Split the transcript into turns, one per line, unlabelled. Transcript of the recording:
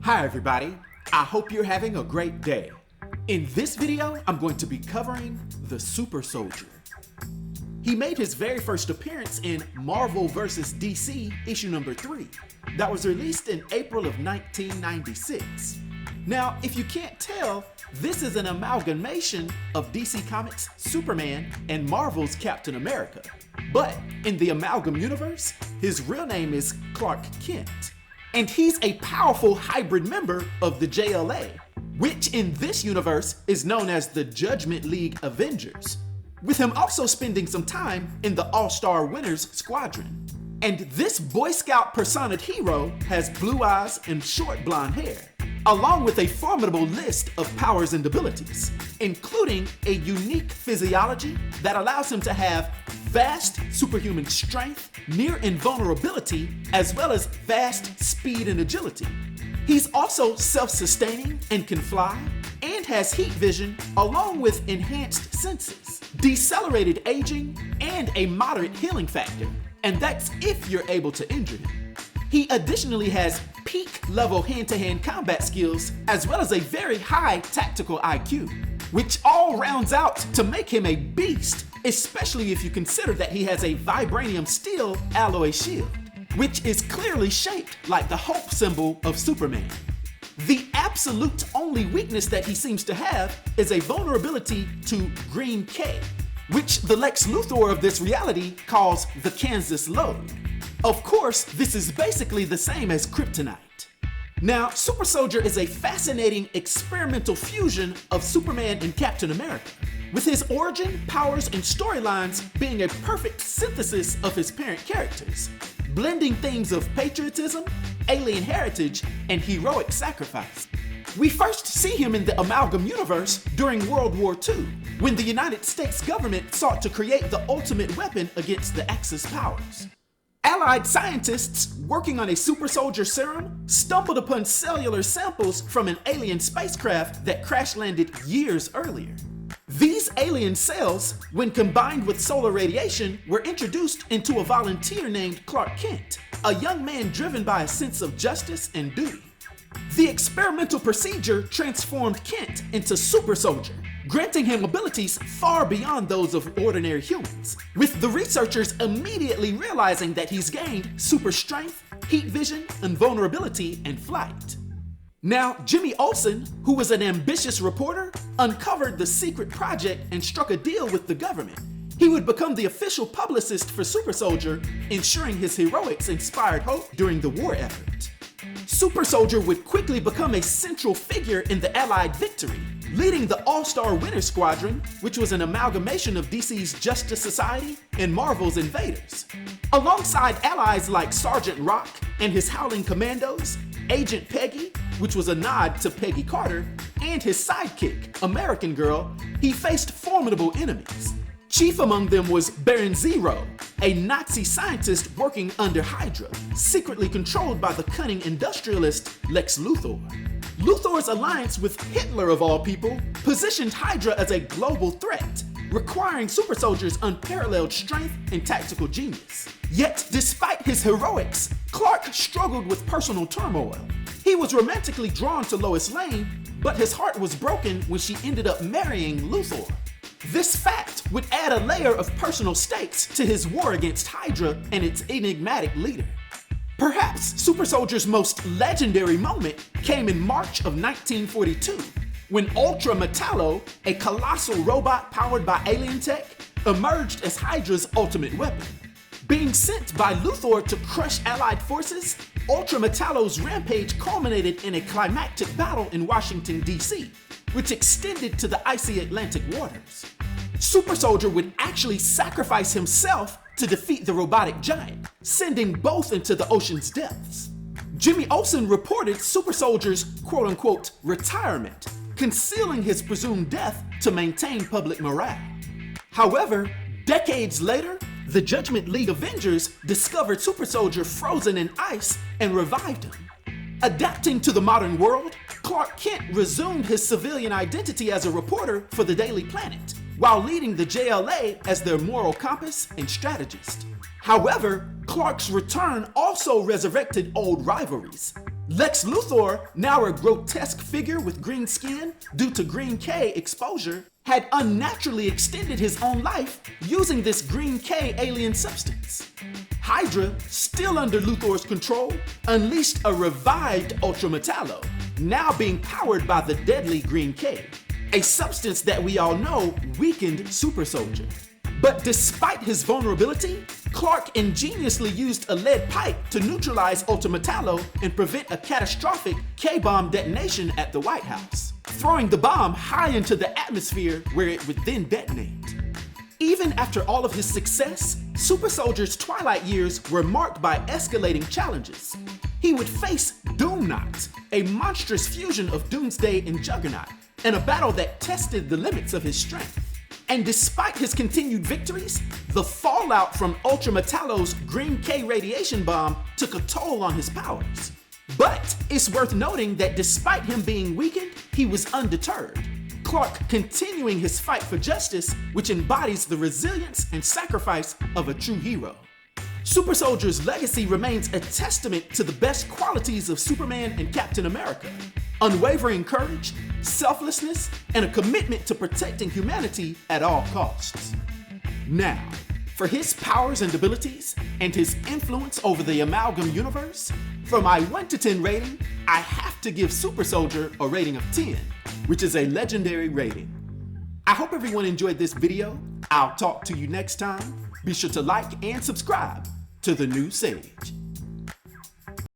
Hi everybody, I hope you're having a great day. In this video, I'm going to be covering the Super Soldier. He made his very first appearance in Marvel vs. DC issue number 3, that was released in April of 1996. Now, if you can't tell, this is an amalgamation of DC Comics' Superman and Marvel's Captain America. But in the Amalgam Universe, his real name is Clark Kent. And he's a powerful hybrid member of the JLA, which in this universe is known as the Judgment League Avengers, with him also spending some time in the All-Star Winners Squadron. And this Boy Scout personaed hero has blue eyes and short blonde hair, along with a formidable list of powers and abilities, including a unique physiology that allows him to have vast superhuman strength, near invulnerability, as well as vast speed and agility. He's also self-sustaining and can fly, and has heat vision along with enhanced senses, decelerated aging, and a moderate healing factor, and that's if you're able to injure him. He additionally has peak level hand-to-hand combat skills, as well as a very high tactical IQ, which all rounds out to make him a beast, especially if you consider that he has a vibranium steel alloy shield, which is clearly shaped like the hope symbol of Superman. The absolute only weakness that he seems to have is a vulnerability to green K, which the Lex Luthor of this reality calls the Kansas Lode. Of course, this is basically the same as Kryptonite. Now, Super Soldier is a fascinating experimental fusion of Superman and Captain America, with his origin, powers, and storylines being a perfect synthesis of his parent characters, blending themes of patriotism, alien heritage, and heroic sacrifice. We first see him in the Amalgam Universe during World War II, when the United States government sought to create the ultimate weapon against the Axis powers. Allied scientists working on a super soldier serum stumbled upon cellular samples from an alien spacecraft that crash-landed years earlier. These alien cells, when combined with solar radiation, were introduced into a volunteer named Clark Kent, a young man driven by a sense of justice and duty. The experimental procedure transformed Kent into Super Soldier, granting him abilities far beyond those of ordinary humans, with the researchers immediately realizing that he's gained super strength, heat vision, invulnerability, and flight. Now, Jimmy Olsen, who was an ambitious reporter, uncovered the secret project and struck a deal with the government. He would become the official publicist for Super Soldier, ensuring his heroics inspired hope during the war effort. Super Soldier would quickly become a central figure in the Allied victory, leading the All-Star Winners Squadron, which was an amalgamation of DC's Justice Society and Marvel's Invaders. Alongside allies like Sergeant Rock and his Howling Commandos, Agent Peggy, which was a nod to Peggy Carter, and his sidekick, American Girl, he faced formidable enemies. Chief among them was Baron Zero, a Nazi scientist working under Hydra, secretly controlled by the cunning industrialist Lex Luthor. Luthor's alliance with Hitler, of all people, positioned Hydra as a global threat, requiring Super Soldier's unparalleled strength and tactical genius. Yet, despite his heroics, Clark struggled with personal turmoil. He was romantically drawn to Lois Lane, but his heart was broken when she ended up marrying Luthor. This fact would add a layer of personal stakes to his war against Hydra and its enigmatic leader. Perhaps Super Soldier's most legendary moment came in March of 1942, when Ultra-Metallo, a colossal robot powered by alien tech, emerged as Hydra's ultimate weapon. Being sent by Luthor to crush Allied forces, Ultra-Metallo's rampage culminated in a climactic battle in Washington, D.C., which extended to the icy Atlantic waters. Super Soldier would actually sacrifice himself to defeat the robotic giant, sending both into the ocean's depths. Jimmy Olsen reported Super Soldier's quote-unquote retirement, concealing his presumed death to maintain public morale. However, decades later, the Judgment League Avengers discovered Super Soldier frozen in ice and revived him. Adapting to the modern world, Clark Kent resumed his civilian identity as a reporter for the Daily Planet, while leading the JLA as their moral compass and strategist. However, Clark's return also resurrected old rivalries. Lex Luthor, now a grotesque figure with green skin due to green K exposure, had unnaturally extended his own life using this green K alien substance. Hydra, still under Luthor's control, unleashed a revived Ultra-Metallo, now being powered by the deadly green K, a substance that we all know weakened Super Soldier. But despite his vulnerability, Clark ingeniously used a lead pipe to neutralize Ultra-Metallo and prevent a catastrophic K-bomb detonation at the White House, throwing the bomb high into the atmosphere where it would then detonate. Even after all of his success, Super Soldier's twilight years were marked by escalating challenges. He would face Doomknight, a monstrous fusion of Doomsday and Juggernaut, in a battle that tested the limits of his strength. And despite his continued victories, the fallout from Ultra-Metallo's green K radiation bomb took a toll on his powers. But it's worth noting that despite him being weakened, he was undeterred. Clark continuing his fight for justice, which embodies the resilience and sacrifice of a true hero. Super Soldier's legacy remains a testament to the best qualities of Superman and Captain America: unwavering courage, selflessness, and a commitment to protecting humanity at all costs. Now, for his powers and abilities and his influence over the Amalgam Universe, for my 1 to 10 rating, I have to give Super Soldier a rating of 10, which is a legendary rating. I hope everyone enjoyed this video. I'll talk to you next time. Be sure to like and subscribe to The New Sage.